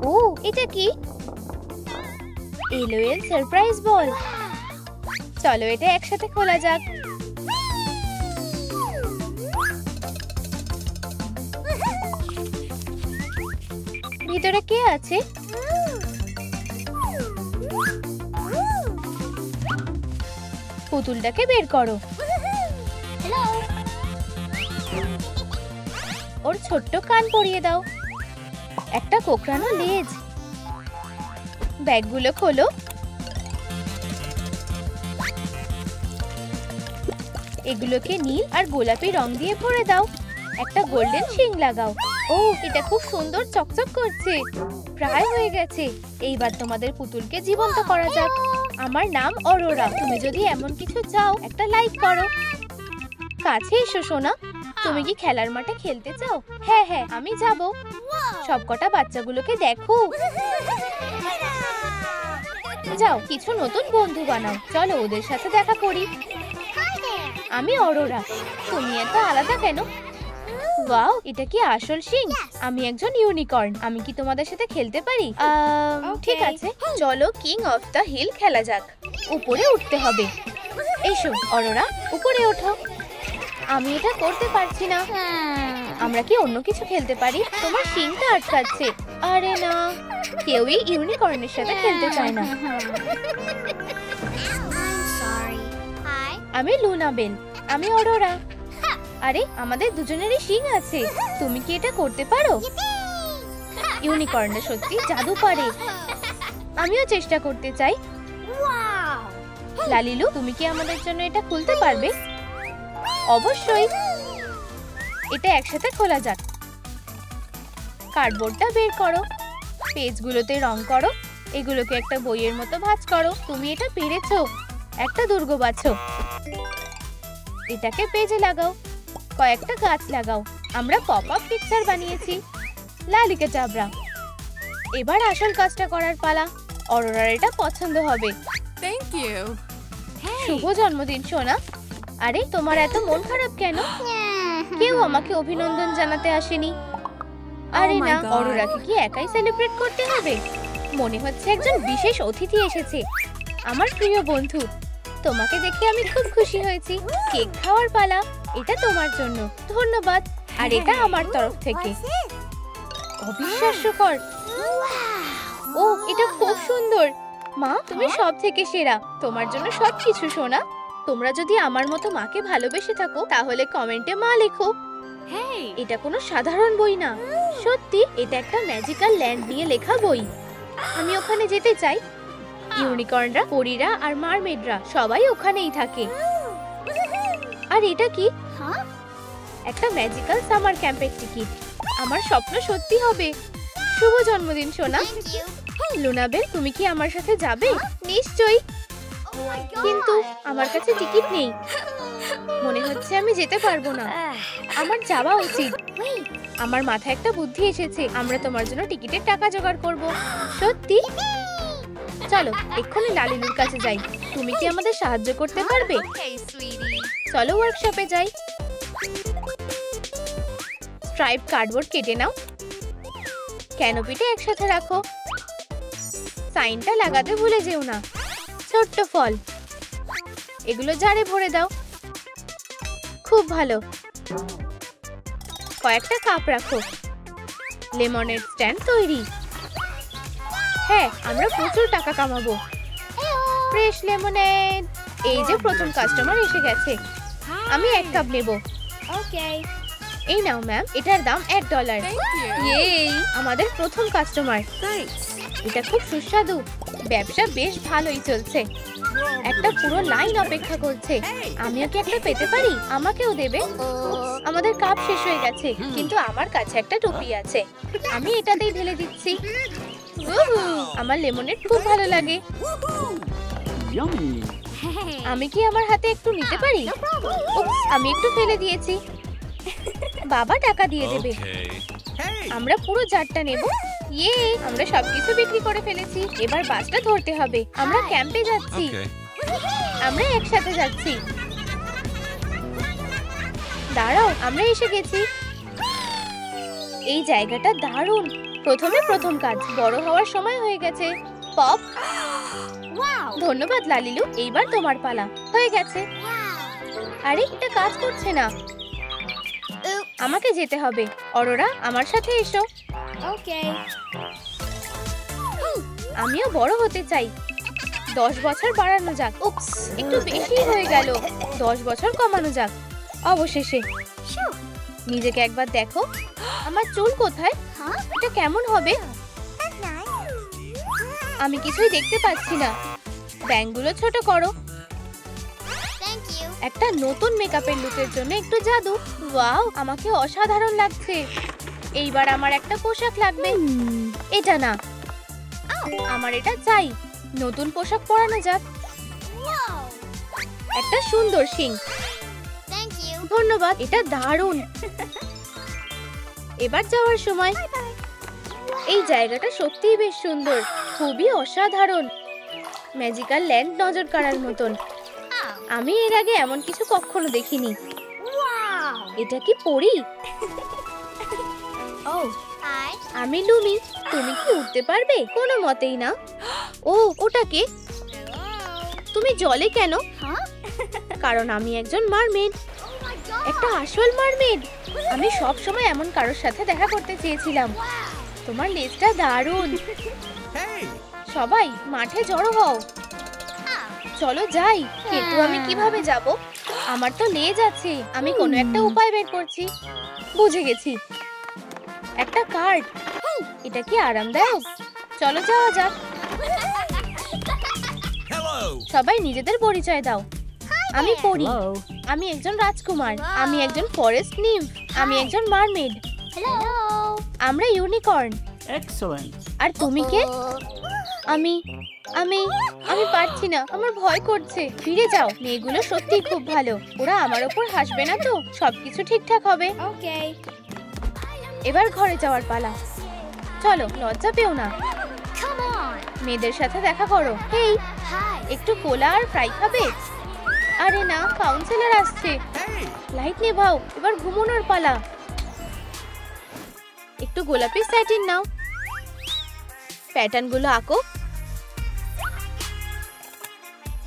ও এটা কি? LOL surprise বল। চলো এটা একসাথে খোলা যাক। ভিতরে কে আছে? পুতুলটাকে বের করো। ওর ছোট্ট কান পরিয়ে দাও। একটা কোকড়ানো লেজ। ব্যাগগুলো খোলো। এগুলোকে নীল আর গোলাপি রং দিয়ে ভরে দাও। একটা গোল্ডেন শিং লাগাও। ও এটা খুব সুন্দর চকচক করছে। প্রায় হয়ে গেছে। এইবার তোমাদের পুতুলকে জীবন্ত করা যাক। আমার নাম অরোরা। তুমি যদি এমন কিছু চাও একটা লাইক করো। কাছে এসো সোনা। তুমি কি খেলার মাঠে খেলতে চাও? হ্যাঁ হ্যাঁ আমি যাব। সবকটা বাচ্চাগুলোকে দেখো। যাও কিছু নতুন বন্ধু বানাও। চলো ওদের সাথে দেখা করি। আমি অরোরা। তুমি এত আলাদা কেন? ওয়াও এটা কি আসল শিং? আমি একজন ইউনিকর্ন। আমি কি তোমাদের সাথে খেলতে পারি? ঠিক আছে চলো কিং অফ দ্য হিল খেলা যাক। উপরে উঠতে হবে। এসো অরোরা উপরে ওঠো। আমি এটা করতে পারছি না। আমরা কি অন্য কিছু খেলতে পারি? তোমার শিংটা আটকাচ্ছে। আরে না কেউই ইউনিকর্নের সাথে খেলতে চায় না। আমি লুনা বেল। আমি অরোরা। আরে আমাদের দুজনেরই শিং আছে। তুমি কি এটা করতে পারো? ইউনিকর্ন সত্যি জাদু পারে। আমিও চেষ্টা করতে চাই। লালিলু তুমি কি আমাদের জন্য এটা খুলতে পারবে? অবশ্যই। এটা একসাথে খোলা যাক। কার্ডবোর্ডটা বের করো। পেজগুলোতে রং করো। এগুলোকে একটা বইয়ের মতো ভাঁজ করো। তুমি এটা পেরেছো। একটা দুর্গ বাছো। এটাকে পেজে লাগাও। কয়েকটা গাছ লাগাও। আমরা পপ আপ পিকচার বানিয়েছি। লালিকা চাবড়া। এবার আসল কাজটা করার পালা। অরোরার এটা পছন্দ হবে। Thank you. শুভ জন্মদিন সোনা। আরে তোমার এত মন খারাপ কেন? কেউ আমাকে অভিনন্দন জানাতে আসেনি। আরে না অরোরাকে কি একাই সেলিব্রেট করতে হবে? মনে হচ্ছে একজন বিশেষ অতিথি এসেছে। আমার প্রিয় বন্ধু। তোমাকে দেখে আমি খুব খুশি হয়েছি। কেক খাওয়ার পালা। এটা তোমার জন্য। ধন্যবাদ। আর এটা আমার তরফ থেকে। অবিশ্বাস্যকর। ও এটা খুব সুন্দর। মা তুমি সব থেকে সেরা। তোমার জন্য সবকিছু সোনা। তোমরা যদি আমার মতো মাকে ভালোবেসে থাকো তাহলে কমেন্টে মা লেখো। এটা কোনো সাধারণ বই না। সত্যি এটা একটা ম্যাজিক্যাল ল্যান্ড নিয়ে লেখা বই। আমি ওখানে যেতে চাই। ইউনিকর্নরা, পরীরা আর মারমেডরা সবাই ওখানেই থাকে। আর এটা কি? একটা ম্যাজিক্যাল সামার ক্যাম্পের টিকিট। আমার স্বপ্ন সত্যি হবে। শুভ জন্মদিন সোনা। লুনাবেল তুমি কি আমার সাথে যাবে? নিশ্চয়ই। কিন্তু আমার কাছে টিকিট নেই। মনে হচ্ছে আমি যেতে পারবো না। আমার যাওয়া উচিত। আমার মাথায় একটা বুদ্ধি এসেছে। আমরা তোমার জন্য টিকিটের টাকা জোগাড় করব। সত্যি? চলো এক্ষুনি লালিলুর কাছে যাই। তুমি কি আমাদের সাহায্য করতে পারবে? চলো ওয়ার্কশপে যাই। স্ট্রাইপ কার্ডবোর্ড কেটে নাও। ক্যানোপিটা একসাথে রাখো। সাইনটা লাগাতে ভুলে যেও না। ছোট্ট ফল। এগুলো জারে ভরে দাও। খুব ভালো। কয়েকটা কাপ রাখো। লেমনের স্ট্যান্ড তৈরি। হ্যাঁ আমরা প্রচুর টাকা কামাবো। Fresh lemonade. এই যে প্রথম কাস্টমার এসে গেছে। আমি 1 কাপ নেব। ওকে এই নাও ম্যাম। এটার দাম $1। ইয়ে আমাদের প্রথম কাস্টমার। এটা খুব সুস্বাদু। ব্যবসা বেশ ভালোই চলছে। একটা পুরো লাইন অপেক্ষা করছে। আমিও কি একটা পেতে পারি? আমাকেও দেবে? আমাদের কাপ শেষ হয়ে গেছে কিন্তু আমার কাছে একটা টুপি আছে। আমি এটাতেই ঢেলে দিচ্ছি। আমার লেমনেড খুব ভালো লাগে। আমি কি আমার হাতে একটু নিতে পারি? আমি একটু ফেলে দিয়েছি। বাবা টাকা দিয়ে দেবে। আমরা পুরো জারটা নেব। ইয়ে আমরা সবকিছু বিক্রি করে ফেলেছি। এবার বাসটা ধরতে হবে। আমরা ক্যাম্পে যাচ্ছি। আমরা একসাথে যাচ্ছি। দাঁড়াও আমরা এসে গেছি। এই জায়গাটা দারুণ। প্রথম কাজ, বড় হওয়ার সময় হয়ে গেছে। পপ। ধন্যবাদ লালিলু, এইবার তোমার পালা। হয়ে গেছে। আরে এটা কাজ করছে না, আমাকে যেতে হবে। অরোরা, আমার সাথে এসো। ওকে। আমিও বড় হতে চাই। 10 বছর বাড়ানো যাক। উপস, একটু বেশি হয়ে গেল। 10 বছর কমানো যাক। অবশেষে। নিজেকে একবার দেখো। আমার চুল কোথায়? এটা কেমন হবে? আমি কিছুই দেখতে পাচ্ছি না। ব্যাঙগুলো ছোট করো। একটা নতুন মেকআপের লুকের জন্য একটু জাদু। ওয়াও, আমাকে অসাধারণ লাগছে। এইবার আমার একটা পোশাক লাগবে। এটা না, আমার এটা চাই। নতুন পোশাক পরানো যাক। একটা সুন্দর শিং। ধন্যবাদ, এটা দারুণ। এবার যাওয়ার সময়। এই জায়গাটা সত্যিই বেশ সুন্দর, খুবই অসাধারণ। ম্যাজিক্যাল ল্যান্ড নজর কাড়ার মতন। আমি এর আগে এমন কিছু কখনো দেখিনি। এটা কি পরি? আমি লুমি। তুমি কি উঠতে পারবে? কোনো মতেই না। ও, ওটাকে? তুমি জলে কেন? কারণ আমি একজন মারমেড। একটা আসল মারমেড। আমি সব সময় এমন কারোর সাথে দেখা করতে চেয়েছিলাম। তোমার লেজটা দারুণ। সবাই মাঠে জড়ো হও। চলো যাই। কিন্তু আমি কিভাবে যাব? আমার তো লেজ আছে। আমি কোনো একটা উপায় বের করছি। বুঝে গেছি, একটা কার্ড। এটা কি আরামদায়ক? চলো যাওয়া যাক। সবাই নিজেদের পরিচয় দাও। আমি পরি। আমি একজন রাজকুমার। আমি একজন ফরেস্ট নিম্ফ। আমি একজন মারমেড। আমরা ইউনিকর্ন। এক্সেলেন্ট। আর তুমি কে? আমি আমি আমি পারছি না, আমার ভয় করছে। ফিরে যাও। মেয়েগুলো সত্যিই খুব ভালো। ওরা আমার ওপর হাসবে না তো? সবকিছু ঠিকঠাক হবে। ওকে। এবার ঘরে যাওয়ার পালা। চলো, লজ্জা পেও না। Come on. মেয়েদের সাথে দেখা করো। Hey, hi. একটু কোলা আর ফ্রাই খাবে? আরে না, কাউন্সিলর আসছে। লাইট নেভাও। এবার ঘুমানোর পালা। একটু গোলাপি স্যাটিন নাও। প্যাটার্ন গুলো আঁকো।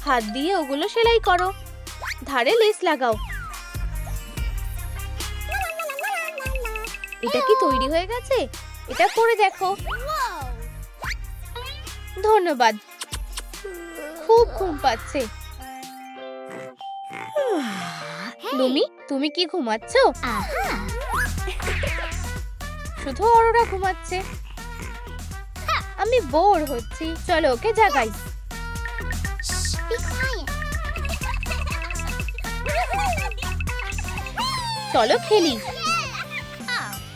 হাত দিয়ে ওগুলো সেলাই করো। ধারে লেস লাগাও। এটা কি তৈরি হয়ে গেছে? এটা করে দেখো। ধন্যবাদ। খুব ঘুম পাচ্ছে। লুমি, তুমি কি ঘুমাচ্ছ? শুধু অরোরা ঘুমাচ্ছে। আমি বোর হচ্ছি। চলো ওকে জাগাই। চলো খেলি।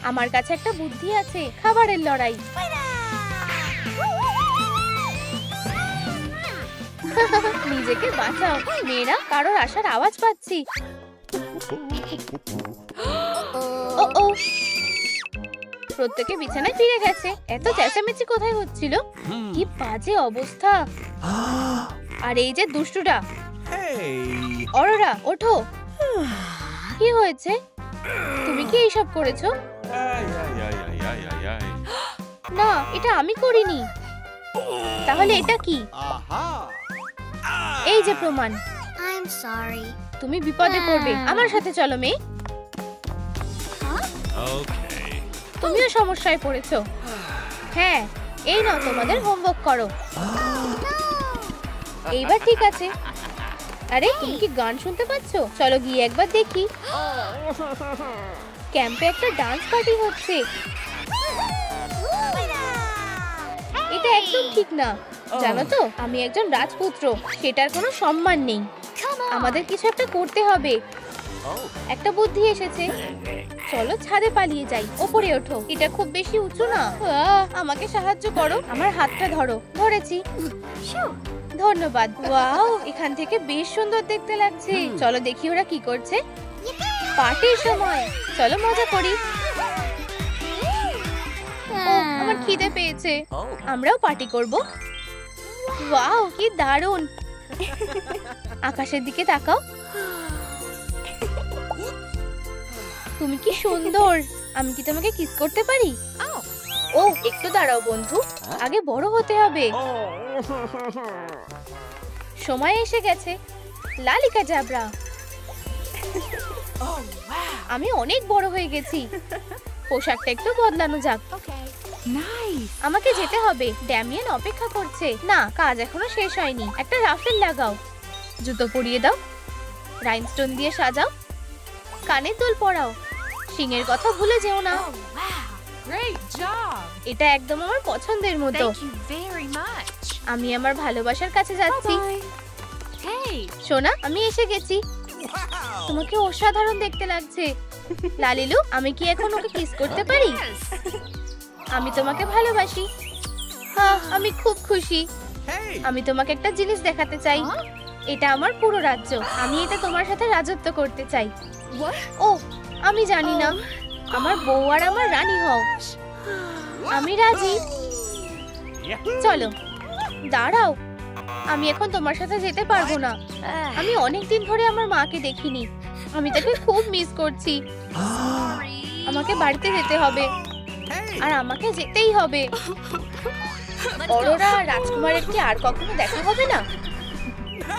আমার কাছে একটা বুদ্ধি আছে। খাবারের লড়াই। নিজেকে বাঁচাও। মেয়েরা, কারোর আসার আওয়াজ পাচ্ছি। ও ও, প্রত্যেকে বিছানায় ফিরে গেছে। এত চেঁচামেচি কোথায় হচ্ছিল? কি বাজে অবস্থা। আর এই যে দুষ্টুটা। অরোরা, ওঠো। কি হয়েছে? তুমি কি এইসব করেছো? না, এটা আমি করিনি। তাহলে এটা কি? এই যে প্রমাণ। I'm sorry. তুমি বিপদে পড়বে। আমার সাথে চলো মেয়ে। তুমিও সমস্যায় পড়েছো। হ্যাঁ, এই নাও তোমাদের হোমওয়ার্ক করো। এইবার ঠিক আছে। আরে, তুমি কি গান শুনতে পাচ্ছো? চলো গিয়ে একবার দেখি। ক্যাম্পে একটা ডান্স পার্টি হচ্ছে। এটা একদম ঠিক না। জানো তো, আমি একজন রাজপুত্র। সেটার কোনো সম্মান নেই। আমাদের কিছু একটা করতে হবে। একটা বুদ্ধি এসেছে। চলো ছাদে পালিয়ে যাই। ওপরে ওঠো। এটা খুব বেশি উঁচু না। আমাকে সাহায্য করো। আমার হাতটা ধরো। ধরেছি। ধন্যবাদ। ওয়াও, এখান থেকে বেশ সুন্দর দেখতে লাগছে। চলো দেখি ওরা কি করছে। পার্টির সময়। চলো মজা করি। আমার খিদে পেয়েছে। আমরাও পার্টি করব। ওয়াও, কি দারুণ। আকাশের দিকে তাকাও। তুমি কি সুন্দর। আমি কি তোমাকে কিস করতে পারি? ও একটু দাঁড়াও বন্ধু, আগে বড় হতে হবে। সময় এসে গেছে। লালিকা জাবরা, আমি অনেক বড় হয়ে গেছি। পোশাকটা একটু বদলানো যাক। Okay. আমাকে যেতে হবে, ড্যামিয়ান অপেক্ষা করছে। না, কাজ এখনো শেষ হয়নি। একটা রাফেল লাগাও, জুতো পরিয়ে দাও, রাইনস্টোন দিয়ে সাজাও, কানের দুল পরাও, শিঙের কথা ভুলে যেও না। Oh, wow. Great job. এটা একদম আমার পছন্দের মতো। Thank you very much. আমি আমার ভালোবাসার কাছে যাচ্ছি। Hey. সোনা, আমি এসে গেছি। তোমাকে অসাধারণ দেখতে লাগছে। লালিলু, আমি কি এখন ওকে কিস করতে পারি? Yes. আমি তোমাকে ভালোবাসি। হ্যাঁ, আমি খুব খুশি। আমি তোমাকে একটা জিনিস দেখাতে চাই। এটা আমার পুরো রাজ্য। আমি এটা তোমার সাথে রাজত্ব করতে চাই। What? ও, আমি জানি না। আমার বউ আর আমার রানী হও। আমি রাজি। চলো। দাঁড়াও, আমি এখন তোমার সাথে যেতে পারবো না। আমি অনেক দিন ধরে আমার মাকে দেখিনি। আমি তাকে খুব মিস করছি। আমাকে বাড়িতে যেতে হবে, আর আমাকে যেতেই হবে। অরোরা আর রাজকুমারের কি আর কখনো দেখা হবে না?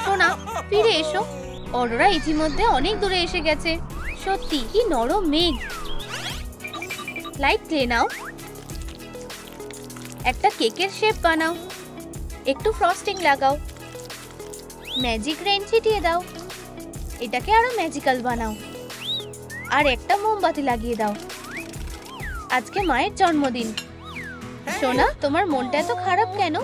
সোনা, ফিরে এসো। অরোরা ইতিমধ্যে অনেক দূরে এসে গেছে। সত্যি কি নরম মেঘ। লাইট ক্লে নাও, একটা কেকের শেপ বানাও, একটু ফ্রস্টিং লাগাও, ম্যাজিক রেইন ছিটিয়ে দাও, এটাকে আরো ম্যাজিক্যাল বানাও, আর একটা মোমবাতি লাগিয়ে দাও। আজকে মায়ের জন্মদিন। সোনা, তোমার মনটা এত খারাপ কেন?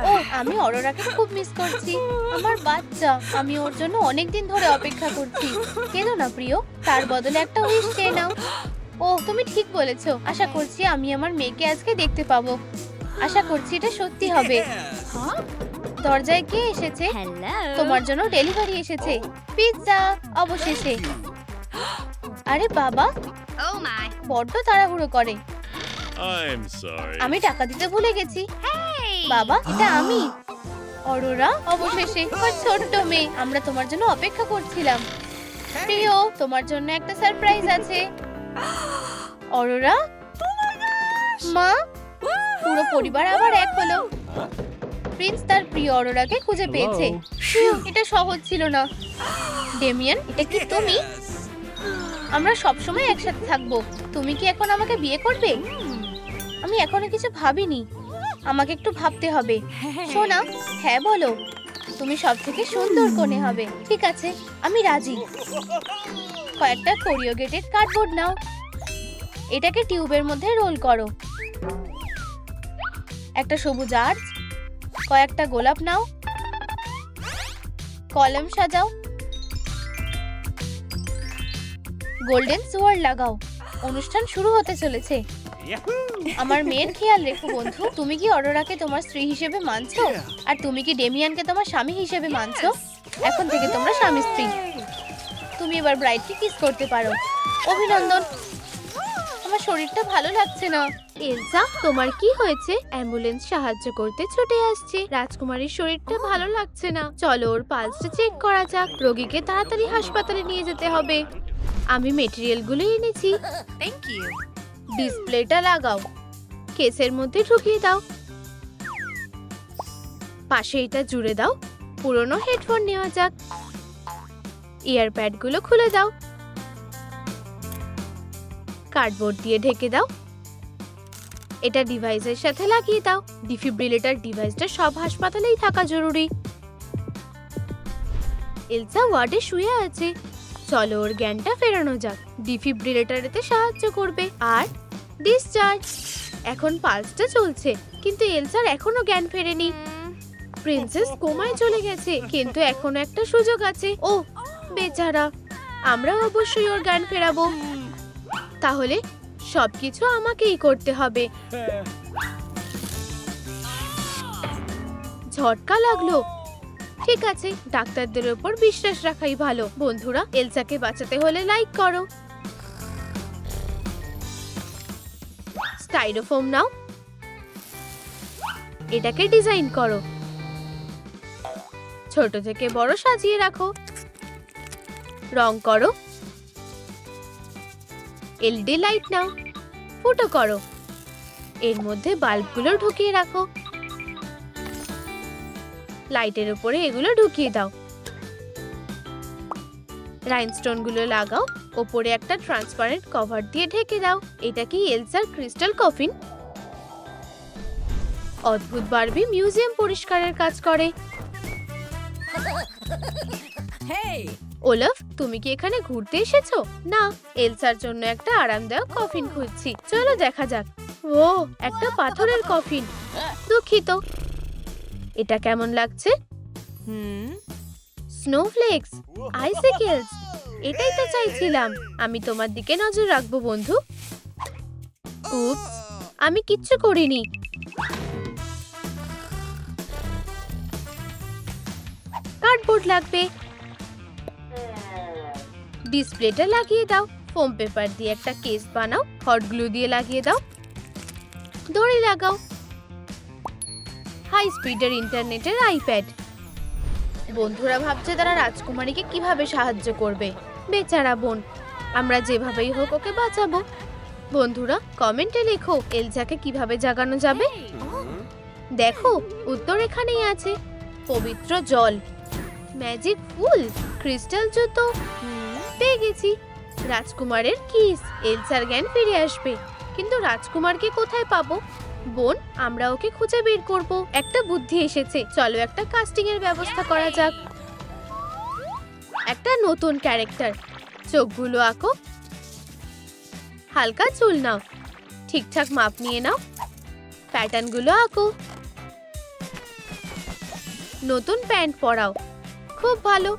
ও, আমি অরোরাকে খুব মিস করছি। আমার বাচ্চা, আমি ওর জন্য অনেক দিন ধরে অপেক্ষা করছি। কেঁদো না প্রিয়, তার বদলে একটা উইশ চেয়ে নাও। ও, তুমি ঠিক বলেছো। আশা করছি আমি আমার মেয়েকে আজকে দেখতে পাবো। আশা করছি এটা সত্যি হবে। Huh? দরজায় কে এসেছে? Hello. তোমার জন্য ডেলিভারি এসেছে, পিৎজা। অবশেষে। আরে বাবা, Oh my. বড্ড তাড়াহুড়ো করে। I'm sorry. আমি টাকা দিতে ভুলে গেছি। Hey. বাবা, এটা আমি। অরোরা, অবশেষে। আমার ছোট্ট মেয়ে, আমরা তোমার জন্য অপেক্ষা করছিলাম। প্রিয়, তোমার জন্য একটা সারপ্রাইজ আছে। অরোরা, মা, পুরো পরিবার আবার এক হলো। প্রিন্স তার প্রিয় অরোরাকে খুঁজে পেয়েছে। ফিউ, এটা সহজ ছিল না। ডেমিয়ান, এটা কি তুমি? আমরা সব সময় একসাথে থাকবো। তুমি কি এখন আমাকে বিয়ে করবে? আমি এখনো কিছু ভাবিনি। আমাকে একটু ভাবতে হবে। সোনা, হ্যাঁ বলো। তুমি সবথেকে সুন্দর কোণে হবে। ঠিক আছে, আমি রাজি। কয়েকটা কোরিওগেটেড কার্ডবোর্ড নাও, এটাকে টিউবের মধ্যে রোল করো। একটা সবুজ আর্চ, কয়েকটা গোলাপ নাও, কলম সাজাও, গোল্ডেন সোয়ার্ড লাগাও। অনুষ্ঠান শুরু হতে চলেছে। আমার মেয়ের খেয়াল রেখো বন্ধু। তুমি কি অরোরাকে তোমার স্ত্রী হিসেবে মানছো? আর তুমি কি ডেমিয়ানকে তোমার স্বামী হিসেবে মানছো? এখন থেকে তোমরা স্বামী স্ত্রী। তুমি এবার ব্রাইডকে কিস করতে পারো। অভিনন্দন। আমার শরীরটা ভালো লাগছে না। এলসা, তোমার কি হয়েছে? অ্যাম্বুলেন্স সাহায্য করতে ছুটে আসছে। রাজকুমারীর শরীরটা ভালো লাগছে না। চলো ওর পালসটা চেক করা যাক। রোগীকে তাড়াতাড়ি হাসপাতালে নিয়ে যেতে হবে। আমি মেটেরিয়ালগুলো এনেছি। Thank you. ডিসপ্লেটা লাগাও, কেসের মধ্যে ঢুকিয়ে দাও, পাশে এটা জুড়ে দাও। পুরনো হেডফোন নেওয়া যাক। ইয়ারপ্যাডগুলো খুলে দাও, কার্ডবোর্ড দিয়ে ঢেকে দাও। এটা ডিভাইসের সাথে লাগিয়ে দাও। ডিফিব্রিলেটর ডিভাইসটা সব হাসপাতালেই থাকা জরুরি। এলসা ওয়ার্ডে শুয়ে আছে। চলো ওর জ্ঞানটা ফেরানো যাক। ডিফিব্রিলেটরেতে সাহায্য করবে। আর ডিসচার্জ। এখন পালসটা চলছে, কিন্তু এলসার এখনো জ্ঞান ফেরেনি। প্রিন্সেস কোমায় চলে গেছে, কিন্তু এখনো একটা সুযোগ আছে। ও বেচারা, আমরা অবশ্যই ওর জ্ঞান ফেরাবো। তাহলে সবকিছু আমাকেই করতে হবে। ঝটকা লাগলো। ঠিক আছে, ডাক্তারদের উপর বিশ্বাস রাখাই ভালো। বন্ধুরা, এলসাকে বাঁচাতে হলে লাইক করো। স্টাইরোফোম নাও, এটাকে ডিজাইন করো। ছোট থেকে বড় সাজিয়ে রাখো। রং করো। এলইডি লাইট নাও, ফুটো করো। এর মধ্যে বাল্বগুলো ঢুকিয়ে রাখো। লাইটের উপরে এগুলো ঢুকিয়ে দাও। রাইনস্টোনগুলো লাগাও। ওপরে একটা ট্রান্সপারেন্ট কভার দিয়ে ঢেকে দাও। এটা কি এলসার ক্রিস্টাল কফিন? অদ্ভুত বারবি মিউজিয়াম পরিষ্কারের কাজ করে। ওলাফ, তুমি কি এখানে ঘুরতে এসেছো? না, এলসার জন্য একটা আরামদায়ক কফিন খুঁজছি। চলো দেখা যাক। ও, একটা পাথরের কফিন। দুঃখিত। এটা কেমন লাগছে? স্নোফ্লেক্স, আইসিকেলস, এটাই তো চাইছিলাম। আমি তোমার দিকে নজর রাখবো বন্ধু। উপস, আমি কিচ্ছু করিনি। কার্ডবোর্ড লাগবে। ডিসপ্লেটা লাগিয়ে দাও। ফোম পেপার দিয়ে একটা কেস বানাও। হট গ্লু দিয়ে লাগিয়ে দাও। দড়ি লাগাও। হাই স্পিডের ইন্টারনেটের আইপ্যাড। বন্ধুরা ভাবছে তারা রাজকুমারীকে কিভাবে সাহায্য করবে। বেচারা বোন, আমরা যেভাবেই হোক ওকে বাঁচাবো। বন্ধুরা কমেন্টে লেখো এলসাকে কিভাবে জাগানো যাবে। দেখো, উত্তর এখানেই আছে। পবিত্র জল, ম্যাজিক ফুল, ক্রিস্টাল জুতো। পেয়ে গেছি। রাজকুমারের কিস। এলসার জ্ঞান ফিরে আসবে। কিন্তু রাজকুমারকে কোথায় পাবো? বোন, আমরা ওকে খুঁজে বের করব। একটা বুদ্ধি এসেছে। চলো একটা কাস্টিং এর ব্যবস্থা করা যাক। একটা নতুন ক্যারেক্টার। চোখগুলো আঁকো। হালকা চুল নাও। ঠিকঠাক মাপ নিয়ে নাও। প্যাটার্নগুলো আঁকো। নতুন প্যান্ট পরাও। খুব ভালো।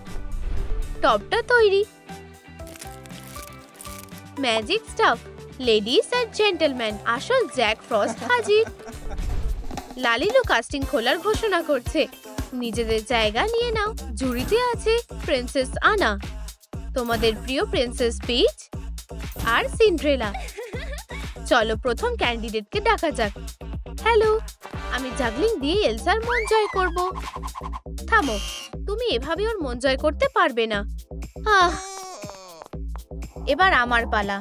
টপটা তৈরি। Magic stuff. Ladies and gentleman, আসল জ্যাক ফ্রস্ট হাজির। লালিলু কাস্টিং খোলার ঘোষণা করছে। নিজেদের জায়গা নিয়ে নাও। জুরিতে আছে প্রিন্সেস আনা, তোমাদের প্রিয় প্রিন্সেস পিচ আর সিন্ড্রেলা। চলো প্রথম ক্যান্ডিডেটকে ডাকা যাক। হ্যালো, আমি জাগলিং দিয়ে এলসার মন জয় করব। থামো, তুমি এভাবে ওর মন জয় করতে পারবে না। এবার আমার পালা।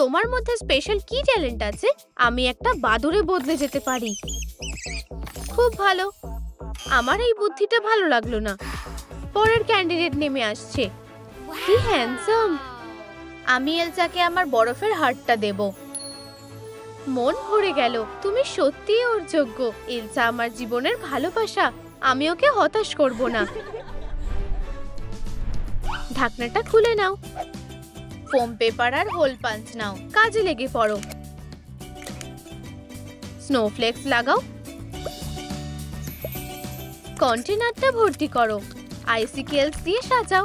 তোমার মধ্যে স্পেশাল কি ট্যালেন্ট আছে? আমি একটা বাদুড়ে বদলে যেতে পারি। খুব ভালো। আমার এই বুদ্ধিটা ভালো লাগলো না। পরের ক্যান্ডিডেট নেমে আসছে। কি হ্যান্ডসাম। আমি এলসাকে আমার বরফের হারটা দেব। মন ভরে গেল। তুমি সত্যিই ওর যোগ্য। এলসা আমার জীবনের ভালোবাসা। আমি ওকে হতাশ করব না। ঢাকনাটা খুলে নাও। ফোম পেপার আর হোল পাঞ্চ নাও। কাজে লেগে পড়ো। স্নোফ্লেক্স লাগাও। কন্টেনারটা ভর্তি করো। আইসিকেলস দিয়ে সাজাও।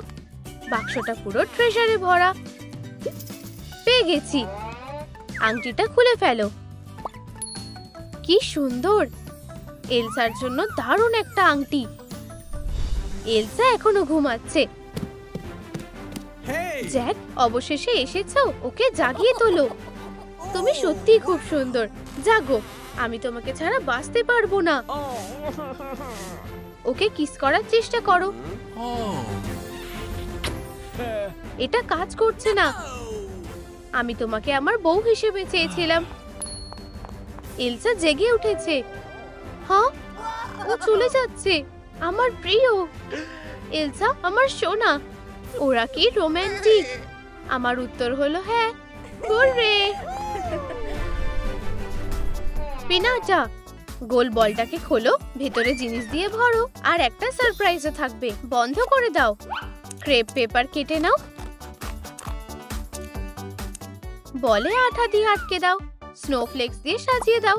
বাক্সটা পুরো ট্রেজারে ভরা। পেয়ে গেছি। আংটিটা খুলে ফেলো। কি সুন্দর। এলসার জন্য দারুণ একটা আংটি। এলসা এখনো ঘুমাচ্ছে। জ্যাক, অবশেষে এসেছো। ওকে জাগিয়ে তোলো। তুমি সত্যিই খুব সুন্দর। জাগো, আমি তোমাকে ছাড়া বাঁচতে পারবো না। ওকে কিস করার চেষ্টা করো। এটা কাজ করছে না। আমি তোমাকে আমার বউ হিসেবে চেয়েছিলাম। এলসা জেগে উঠেছে। হ্যাঁ, ও চলে যাচ্ছে। আমার প্রিয় এলসা, আমার সোনা। ওরা কি রোমান্টিক? আমার উত্তর হলো হ্যাঁ। হুররে! পিনাটা, গোল বলটাকে খোলো। ভেতরে জিনিস দিয়ে ভরো। আর একটা সারপ্রাইজও থাকবে। বন্ধ করে দাও। ক্রেপ পেপার কেটে নাও। বলে আঠা দিয়ে আটকে দাও। স্নোফ্লেক্স দিয়ে সাজিয়ে দাও।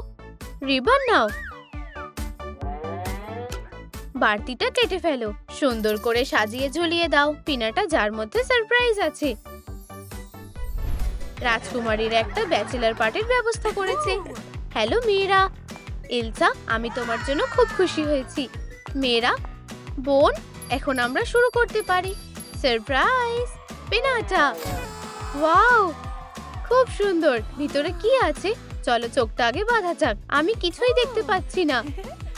রিবন নাও। বাড়তিটা কেটে ফেলো। সুন্দর করে সাজিয়ে ঝুলিয়ে দাও। পিনাটা যার মধ্যে সারপ্রাইজ আছে। রাজকুমারীর একটা ব্যাচেলার পার্টির ব্যবস্থা করেছে। হ্যালো মেয়েরা। এলসা, আমি তোমার জন্য খুব খুশি হয়েছি। মেয়েরা, বোন, এখন আমরা শুরু করতে পারি। সারপ্রাইজ পিনাটা। ওয়াও, খুব সুন্দর। ভিতরে কি আছে? চলো চোখটা আগে বাঁধা যাক। আমি কিছুই দেখতে পাচ্ছি না।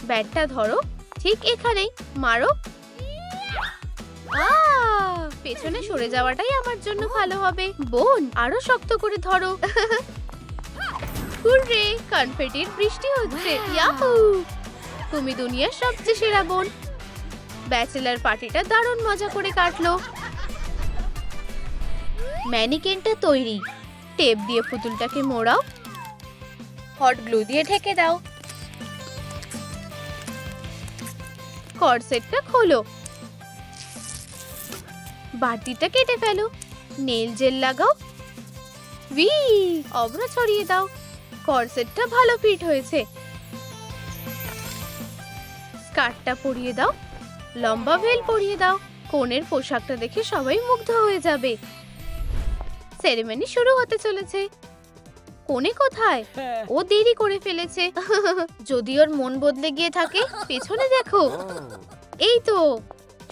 ব্যাটটা ধরো। ঠিক এখানেই মারো। পেছনে সরে যাওয়াটাই আমার জন্য ভালো হবে। বোন, আরো শক্ত করে ধরো। হুররে, কনফেটির বৃষ্টি হচ্ছে। ইয়াহু! তুমি দুনিয়ার সবচেয়ে সেরা বোন। ব্যাচেলার পার্টিটা দারুণ মজা করে কাটলো। ম্যানিকেনটা তৈরি। টেপ দিয়ে পুতুলটাকে মোড়াও, হট গ্লু দিয়ে ঢেকে দাও। কর্সেটটা খোলো, বাড়তিটা কেটে ফেলো, নেল জেল লাগাও, অব্র ছড়িয়ে দাও। কর্সেটটা ভালো ফিট হয়েছে। স্কার্টটা পরিয়ে দাও, লম্বা ভেল পরিয়ে দাও। কনের পোশাকটা দেখে সবাই মুগ্ধ হয়ে যাবে। সেরেমনি শুরু হতে চলেছে। কোনে কোথায়? ও দেরি করে ফেলেছে। যদি ওর মন বদলে গিয়ে থাকে, পেছনে দেখো। এই তো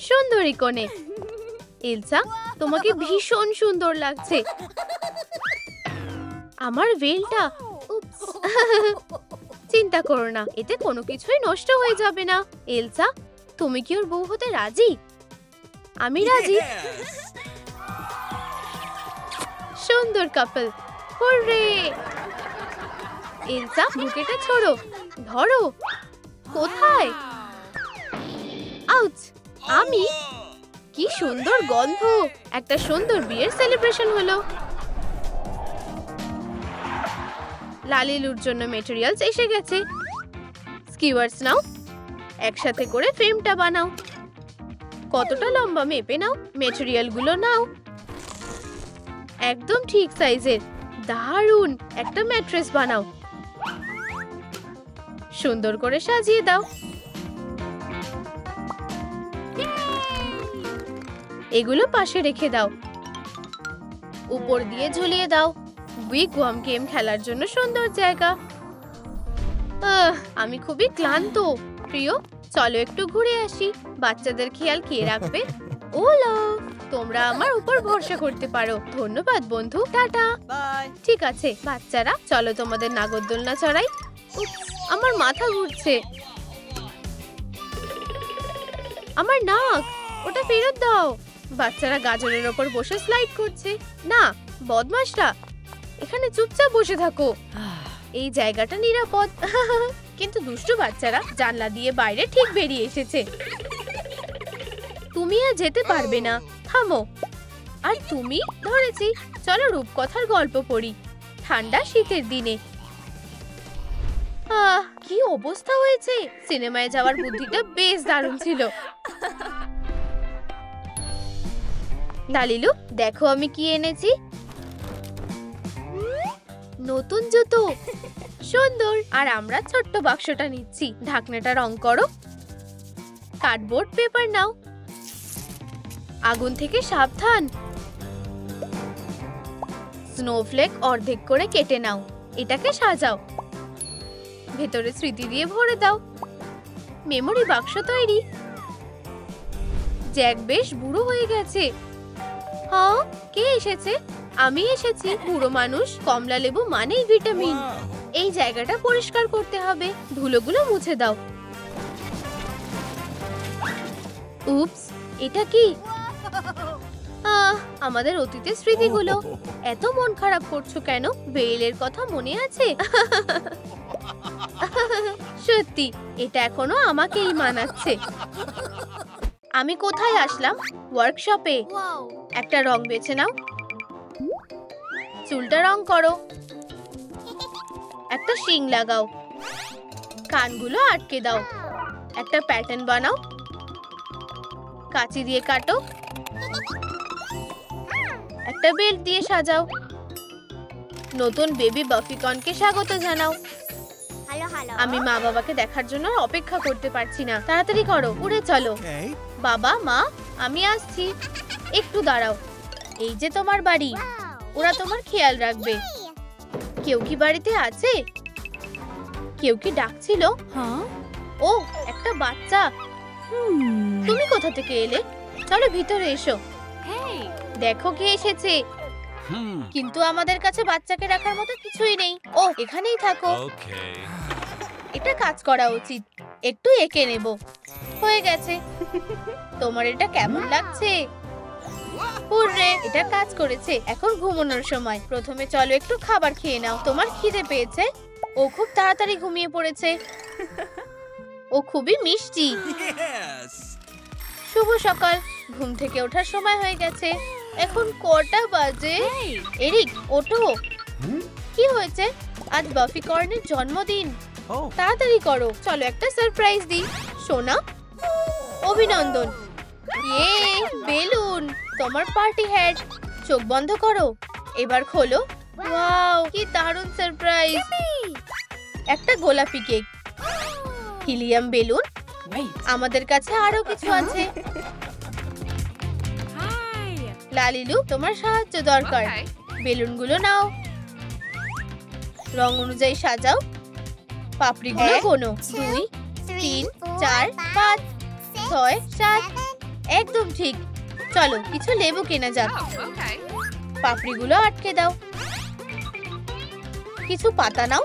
সুন্দরী কোনে। এলসা, তোমাকে ভীষণ সুন্দর লাগছে। আমার ভেলটা, উপস। চিন্তা করো না, এতে কোনো কিছুই নষ্ট হয়ে যাবে না। এলসা, তুমি কি ওর বউ হতে রাজি? আমি রাজি। সুন্দর কাপল, হুররে! এলসা, বুকেটা ছোড়ো, ধরো। কোথায়? আউচ! আমি? কি সুন্দর গন্ধ! একটা সুন্দর বিয়ের সেলিব্রেশন হলো। লালিলুর জন্য মেটেরিয়ালস এসে গেছে। স্কিওয়ার্স নাও, একসাথে করে ফ্রেমটা বানাও। কতটা লম্বা মেপে নাও, মেটেরিয়ালগুলো নাও। একদম ঠিক সাইজের। দারুণ! একটা ম্যাট্রেস বানাও। সুন্দর করে সাজিয়ে দাও। এগুলো পাশে রেখে দাও। উপর দিয়ে ঝুলিয়ে দাও। উইগওয়াম গেম খেলার জন্য সুন্দর জায়গা। আমি খুবই ক্লান্ত। প্রিয়, চলো একটু ঘুরে আসি। বাচ্চাদের খেয়াল কে রাখবে? ওলা, তোমরা আমার উপর ভরসা করতে পারো। ধন্যবাদ বন্ধু, টাটা। ঠিক আছে বাচ্চারা, চলো তোমাদের নাগরদোলনা চড়াই। আমার মাথা ঘুরছে। আমার নাক, ওটা ফেরত দাও। বাচ্চারা গাজরের ওপর বসে স্লাইড করছে। না, বদমাশরা, এখানে চুপচাপ বসে থাকো। এই জায়গাটা নিরাপদ। কিন্তু দুষ্টু বাচ্চারা জানলা দিয়ে বাইরে ঠিক বেরিয়ে এসেছে। তুমি আর যেতে পারবে না, থামো। আর তুমি? ধরেছি। চলো রূপকথার গল্প পড়ি ঠান্ডা শীতের দিনে। কি অবস্থা হয়েছে! সিনেমায় যাওয়ার বুদ্ধিটা বেশ দারুণ ছিল। লালিলু, দেখো আমি কি এনেছি। নতুন জুতো, সুন্দর। আর আমরা ছোট্ট বাক্সটা নিচ্ছি। ঢাকনাটা রং করো। কার্ডবোর্ড পেপার নাও। আগুন থেকে সাবধান। স্নোফ্লেক অর্ধেক করে কেটে নাও। এটাকে সাজাও। ভেতরে স্মৃতি দিয়ে ভরে দাও। মেমোরি বাক্স তৈরি। জ্যাক বেশ বুড়ো হয়ে গেছে। হ্যাঁ, কে এসেছে? আমি এসেছি। বুড়ো মানুষ, কমলা লেবু মানেই ভিটামিন। এই জায়গাটা পরিষ্কার করতে হবে। ধুলোগুলো মুছে দাও। উপস, এটা কি? আমাদের অতীতের স্মৃতিগুলো। এত মন খারাপ করছো কেন? বেইলের কথা মনে আছে? সত্যি, এটা এখনো আমাকেই মানাচ্ছে। আমি কোথায় আসলাম? ওয়ার্কশপে। একটা রং বেছে নাও। চুলটা রং করো। একটা শিং লাগাও। কানগুলো আটকে দাও। একটা প্যাটার্ন বানাও। কাঁচি দিয়ে কাটো। একটা বেল্ট দিয়ে সাজাও। নতুন বেবি বাফিকনকে স্বাগত জানাও। আমি মা বাবাকে দেখার জন্য অপেক্ষা করতে পারছি না। তাড়াতাড়ি করো, উড়ে চলো। বাবা, মা, আমি আসছি। একটু দাঁড়াও। এই যে তোমার বাড়ি। ওরা তোমার খেয়াল রাখবে। কেউ কি বাড়িতে আছে? কেউ কি ডাকছিল? ও, একটা বাচ্চা। তুমি কোথা থেকে এলে? চলো ভিতরে এসো। দেখো কে এসেছে। কিন্তু আমাদের কাছে বাচ্চাকে রাখার মতো কিছুই নেই। ও, এখানেই থাকো। এটা কাজ করা উচিত। একটু এঁকে নেব। হয়ে গেছে। তোমার এটা কেমন লাগছে? হুররে, এটা কাজ করেছে। এখন ঘুমানোর সময়। প্রথমে চলো একটু খাবার খেয়ে নাও। তোমার খিদে পেয়েছে? ও খুব তাড়াতাড়ি ঘুমিয়ে পড়েছে। ও খুবই মিষ্টি। শুভ সকাল। ঘুম থেকে ওঠার সময় হয়ে গেছে। এখন কটা বাজে? Hey. এরিক, ওঠো। কি হয়েছে? আজ বাফি কর্নের জন্মদিন। তাড়াতাড়ি করো, চলো একটা সারপ্রাইজ দিই। সোনা, অভিনন্দন। ইয়ে, বেলুন। তোমার পার্টি হ্যাট। চোখ বন্ধ করো, এবার খোলো। ওয়াও, কি দারুণ সারপ্রাইজ। একটা গোলাপি কেক, হিলিয়াম বেলুন। Wait. আমাদের কাছে আরো কিছু আছে। Hi. লালিলু, তোমার সাহায্য দরকার। Okay. বেলুনগুলো নাও, রং অনুযায়ী সাজাও। পাপড়িগুলো এক, গোনো। 2, 3, 4, 5, 6, 7। একদম ঠিক। চলো কিছু লেবু কেনা যাক। Oh, okay. পাপড়িগুলো আটকে দাও। কিছু পাতা নাও।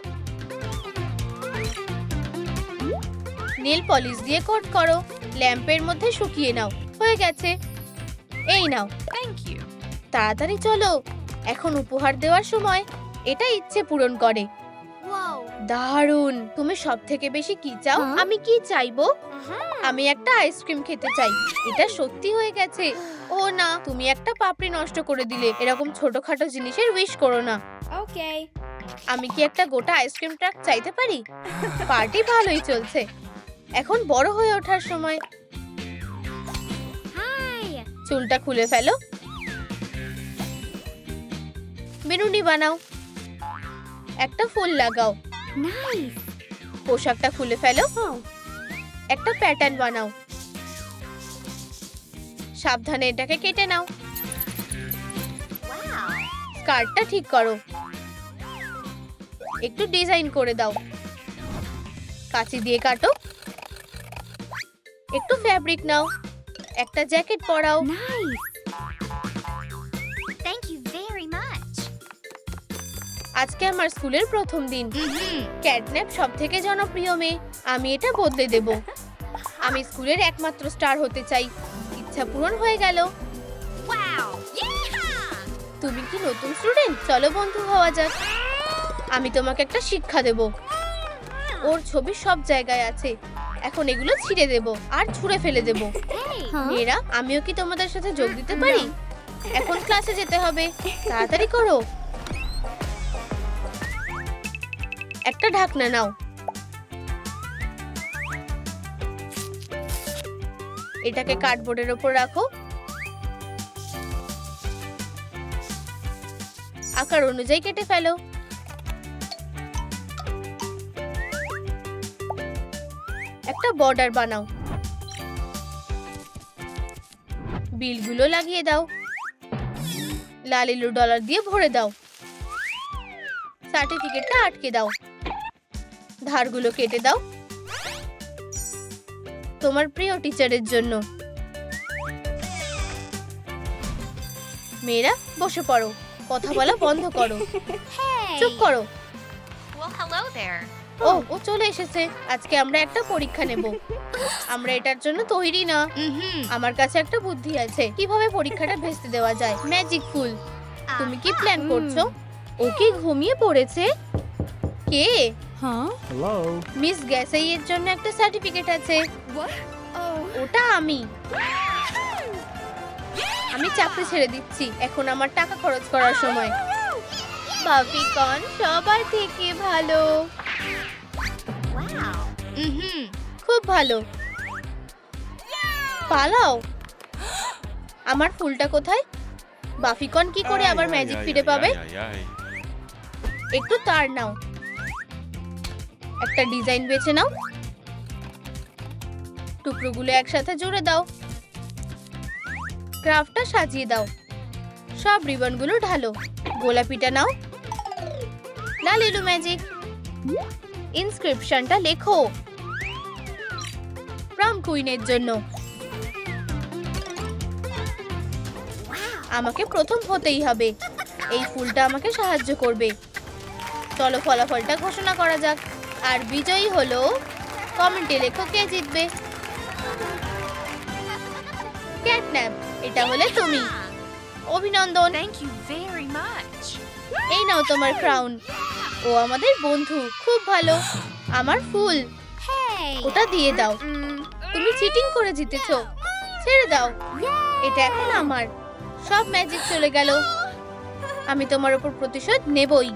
নেল পলিশ দিয়ে কোট করো। ল্যাম্পের মধ্যে শুকিয়ে নাও। হয়ে গেছে। এই নাও। Thank you. তাড়াতাড়ি চলো, এখন উপহার দেওয়ার সময়। এটা ইচ্ছে পূরণ করে। দারুণ। তুমি সব থেকে বেশি কি চাও? আমি কি চাইবো? আমি একটা আইসক্রিম খেতে চাই। এটা সত্যি হয়ে গেছে। ও না, তুমি একটা পাপড়ি নষ্ট করে দিলে। এরকম ছোটখাটো জিনিসের উইশ করো না। Okay. আমি কি একটা গোটা আইসক্রিম ট্রাক চাইতে পারি? পার্টি ভালোই চলছে। এখন বড় হয়ে ওঠার সময়। Hi. চুলটা খুলে ফেলো। বেনুনি বানাও। একটা ফুল লাগাও। Nice. পোশাকটা খুলে ফেলো। Oh. একটা প্যাটার্ন বানাও। সাবধানে এটাকে কেটে নাও। Wow. স্কার্টটা ঠিক করো। একটু ডিজাইন করে দাও। কাঁচি দিয়ে কাটো। একটু ফ্যাব্রিক নাও। একটা jacket পরাও। Nice. Thank you very much. আজকে আমার স্কুলের প্রথম দিন। Mm-hmm. ক্যাটন্যাপ সবথেকে জনপ্রিয় মেয়ে। আমি এটা বদলে দেব। আমি স্কুলের একমাত্র স্টার হতে চাই। ইচ্ছা পূরণ হয়ে গেল। Wow. Yeah. তুমি কি নতুন স্টুডেন্ট? চলো বন্ধু হওয়া যাক। আমি তোমাকে একটা শিক্ষা দেব। ওর ছবি সব জায়গায় আছে। এখন এগুলো ছিঁড়ে দেব আর ছুঁড়ে ফেলে দেব। Hey. মেয়েরা, আমিও কি তোমাদের সাথে যোগ দিতে পারি? এখন ক্লাসে যেতে হবে। তাড়াতাড়ি করো। একটা ঢাকনা নাও। এটাকে কার্ডবোর্ডের উপর রাখো। আকার অনুযায়ী কেটে ফেলো। একটা বর্ডার বানাও। বিলগুলো লাগিয়ে দাও। লালিলু ডলার দিয়ে ভরে দাও। সার্টিফিকেটটা আটকে দাও। ধারগুলো কেটে দাও। তোমার প্রিয় টিচারের জন্য। মেয়েরা বসে পড়ো। কথা বলা বন্ধ করো। Hey. চুপ করো। Well, hello there. ও চলে এসেছে। আজকে আমরা একটা পরীক্ষা নেব। আমরা এটার জন্য তৈরি না। Mm-hmm. আমার কাছে একটা বুদ্ধি আছে কিভাবে পরীক্ষাটা ভেস্তে দেওয়া যায়। ম্যাজিক ফুল। তুমি কি প্ল্যান করছো? ও কি ঘুমিয়ে পড়েছে? কে? Huh? Hello. মিস গ্যাসেই এর জন্য একটা সার্টিফিকেট আছে। What? Oh. ওটা আমি চাকরি ছেড়ে দিচ্ছি। এখন আমার টাকা খরচ করার সময়। বাফিকন সবার থেকে ভালো। Wow. Mm-hmm. খুব ভালো। পালাও। আমার ফুলটা কোথায়? বাফিকন কি করে আবার ম্যাজিক ফিরে পাবে? একটু তার নাও। একটা ডিজাইন বেছে নাও। টুকরোগুলো একসাথে জুড়ে দাও। ক্রাফটটা সাজিয়ে দাও। সব রিবনগুলো ঢালো। গোলাপিটা নাও। লালিলু ম্যাজিক। ইনস্ক্রিপশনটা লেখো। প্রম কুইনের জন্য। আমাকে প্রথম হতেই হবে। এই ফুলটা আমাকে সাহায্য করবে। চলো ফলাফলটা ঘোষণা করা যাক। আর বিজয়ী হলো, কমেন্টে লেখো কে জিতবে। ক্যাটন্যাপ, এটা হলে তুমি। অভিনন্দন। Thank you very much. এই নাও তোমার ক্রাউন। ও আমাদের বন্ধু, খুব ভালো। আমার ফুল, Hey. ওটা দিয়ে দাও। তুমি চিটিং করে জিতেছো, ছেড়ে দাও। এটা এখন আমার। সব ম্যাজিক চলে গেল। আমি তোমার উপর প্রতিশোধ নেবই।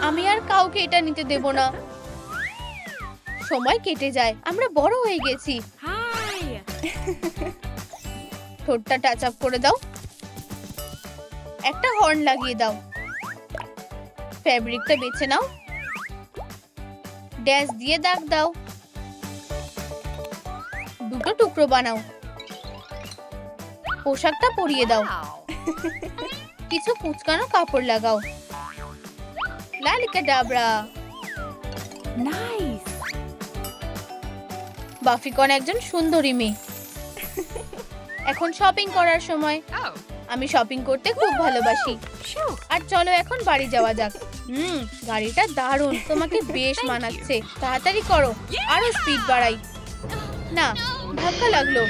আমি আর কাউকে এটা নিতে দেব না। সময় কেটে যায়, আমরা বড় হয়ে গেছি। Hi. ঠোঁটটা টাচ আপ করে দাও। একটা হর্ন লাগিয়ে দাও। ফ্যাব্রিকটা বেছে নাও। ড্যাশ দিয়ে দাগ দাও। দুটো টুকরো বানাও। পোশাকটা পরিয়ে দাও। Wow. কিছু কুচকানো কাপড় লাগাও। লালিকা ডাবরা। Nice. বাফিকন একজন সুন্দরী মেয়ে। এখন শপিং করার সময়। Oh. আমি শপিং করতে খুব ভালোবাসি। Phew. আর চলো এখন বাড়ি যাওয়া যাক। গাড়িটা দারুণ, তোমাকে বেশ মানাচ্ছে। তাড়াতাড়ি করো, আরো স্পিড বাড়াই। না, ধাক্কা লাগলো।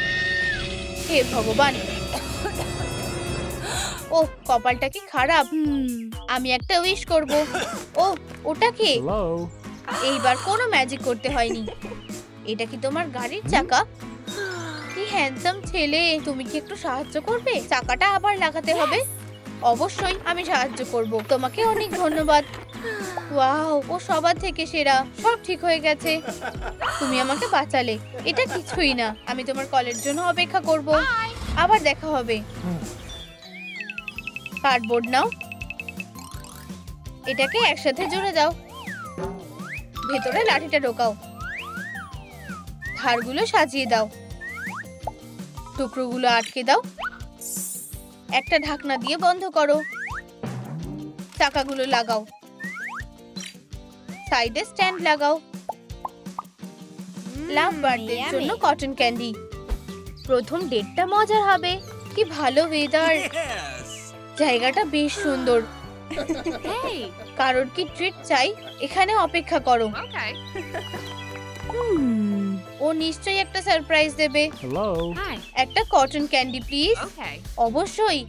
হে ভগবান। ও, কপালটা কি খারাপ। আমি একটা উইশ করব। ও, ওটা কে? Hello. এইবার কোনো ম্যাজিক করতে হয়নি। এটা কি তোমার গাড়ির চাকা? কি হ্যান্ডসাম ছেলে। তুমি কি একটু সাহায্য করবে? চাকাটা আবার লাগাতে হবে। অবশ্যই আমি সাহায্য করব। তোমাকে অনেক ধন্যবাদ। ওয়াও, ও সবার থেকে সেরা। সব ঠিক হয়ে গেছে। তুমি আমাকে বাঁচালে। এটা কিছুই না। আমি তোমার কলের জন্য অপেক্ষা করব। আবার দেখা হবে। কার্ডবোর্ড নাও। এটাকে একসাথে জুড়ে দাও। ভেতরে লাঠিটা ঢোকাও। ধারগুলো সাজিয়ে দাও। টুকরোগুলো আটকে দাও। একটা ঢাকনা দিয়ে বন্ধ করো। চাকাগুলো লাগাও। সাইডে স্ট্যান্ড লাগাও। লাভ বার্থডের জন্য কটন ক্যান্ডি। প্রথম ডেটটা মজার হবে। কি ভালো ওয়েদার। জায়গাটা বেশ সুন্দর। Hey. কারোর কি ট্রিট চাই? এখানে অপেক্ষা করো। Okay. ও নিশ্চয়ই একটা সারপ্রাইজ দেবে। Hello. Hi. একটা কটন ক্যান্ডি প্লিজ। Okay. অবশ্যই।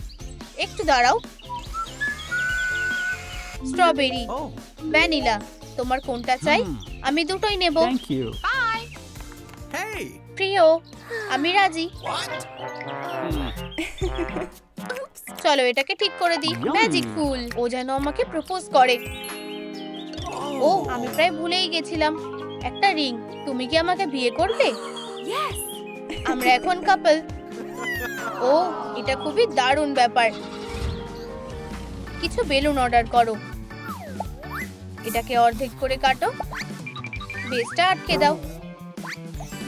একটু দাঁড়াও। Strawberry, Oh. ভ্যানিলা, তোমার কোনটা চাই? আমি দুটোই নেব। Thank you. Bye. Hey. প্রিয়, আমি রাজি। চলো এটাকে ঠিক করে দিই। Yummy. ম্যাজিক ফুল। ও যেন আমাকে প্রপোজ করে। ও, আমি প্রায় ভুলেই গেছিলাম। একটা রিং। তুমি কি আমাকে বিয়ে করবে? Yes. আমরা এখন কাপল। ও, এটা খুবই দারুণ ব্যাপার। কিছু বেলুন অর্ডার করো। এটাকে অর্ধেক করে কাটো। বেসটা আটকে দাও।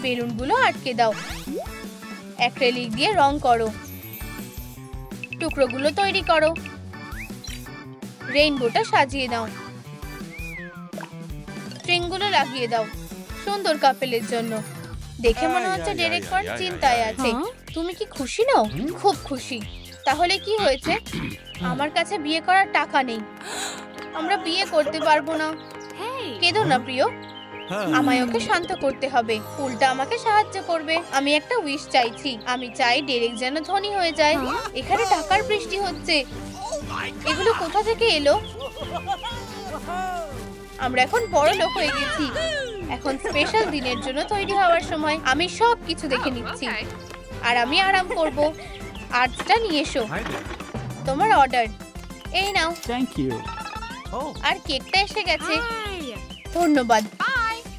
বেলুনগুলো আটকে দাও। অ্যাক্রিলিক দিয়ে রং করো। টুকরোগুলো তৈরি করো। রেইনবোটা সাজিয়ে দাও। স্ট্রিংগুলো লাগিয়ে দাও। সুন্দর কাপেলের জন্য। দেখে মনে হচ্ছে ডিরেক্টর চিন্তায় আছে। তুমি কি খুশি নাও? খুব খুশি। তাহলে কি হয়েছে? আমার কাছে বিয়ে করার টাকা নেই। আমরা বিয়ে করতে পারবো না। Hey. কেঁদো না প্রিয়। আমায় ওকে শান্ত করতে হবে। ফুলটা আমাকে সাহায্য করবে। আমি একটা উইশ চাইছি। আমি চাই ডেরেক যেন ধনী হয়ে যায়। এখানে টাকার বৃষ্টি হচ্ছে। এগুলো কোথা থেকে এলো? আমরা এখন বড় লোক হয়ে গেছি। এখন স্পেশাল দিনের জন্য তৈরি হওয়ার সময়। আমি সব কিছু দেখে নিচ্ছি। Okay. আর আমি আরাম করব। আর্টসটা নিয়ে এসো। Hi there. তোমার অর্ডার। এই নাও। Thank you. Oh. আর কেকটা এসে গেছে। Hi. ধন্যবাদ। Bye.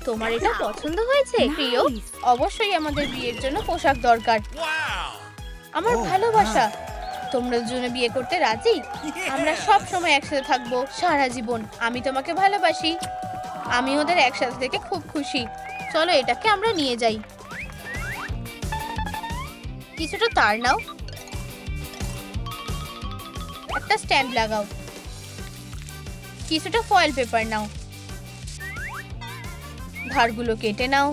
তোমার এটা পছন্দ হয়েছে প্রিয়? অবশ্যই আমাদের বিয়ের জন্য পোশাক দরকার। Wow! আমার ভালোবাসা। তোমরা দুজনে বিয়ে করতে রাজি? আমরা সব সময় একসাথে থাকবো সারা জীবন। আমি তোমাকে ভালোবাসি। আমি ওদের একসাথে থেকে খুব খুশি। চলো এটাকে আমরা নিয়ে যাই। কিছুটা তার নাও। একটা স্ট্যান্ড লাগাও। কিছুটা ফয়েল পেপার নাও। ধারগুলো কেটে নাও।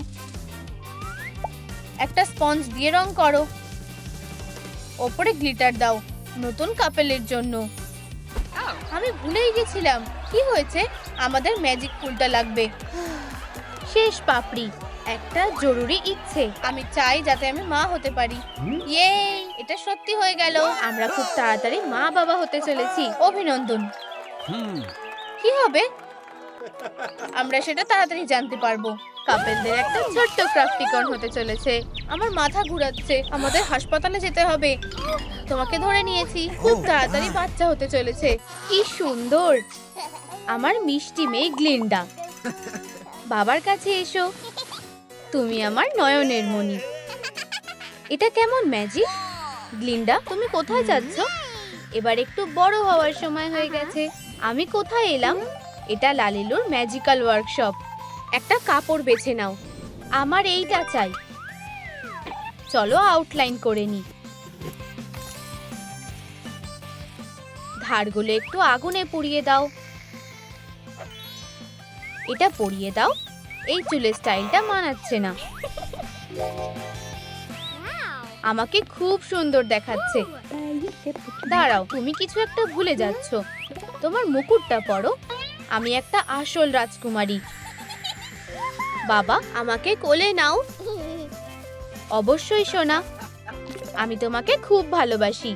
একটা স্পঞ্জ দিয়ে রং করো। ওপরে গ্লিটার দাও। নতুন কাপেলের জন্য। Oh. আমি ভুলেই গেছিলাম। কি হয়েছে? আমাদের ম্যাজিক ফুলটা লাগবে। শেষ পাপড়ি। একটা জরুরি ইচ্ছে, আমি চাই যাতে আমি মা হতে পারি। ইয়ে, এটা সত্যি হয়ে গেল। আমরা খুব তাড়াতাড়ি মা বাবা হতে চলেছি। অভিনন্দন। কি হবে আমরা সেটা তাড়াতাড়ি জানতে পারবো। কাপেলদের একটা ছোট্ট ক্রাফটিকন হতে চলেছে। আমার মাথা ঘুরাচ্ছে, আমাদের হাসপাতালে যেতে হবে। তোমাকে ধরে নিয়েছি, খুব তাড়াতাড়ি বাচ্চা হতে চলেছে। কি সুন্দর আমার মিষ্টি মেয়ে গ্লিন্ডা। বাবার কাছে এসো, তুমি আমার নয়নের মণি। এটা কেমন ম্যাজিক? গ্লিন্ডা, তুমি কোথায় যাচ্ছ? এবার একটু বড় হওয়ার সময় হয়ে গেছে। আমি কোথায় এলাম? এটা লালিলুর ম্যাজিক্যাল ওয়ার্কশপ। একটা কাপড় বেছে নাও, আমার এইটা চাই। চলো আউটলাইন করে নি। ধারগুলো একটু আগুনে পুড়িয়ে দাও। এটা পরিয়ে দাও। এই চুলের স্টাইলটা মানাচ্ছে না। আমাকে খুব সুন্দর দেখাচ্ছে। দাঁড়াও, তুমি কিছু একটা ভুলে যাচ্ছ। তোমার মুকুটটা পরো। আমি একটা আসল রাজকুমারী। বাবা, আমাকে কোলে নাও। অবশ্যই সোনা, আমি তোমাকে খুব ভালোবাসি।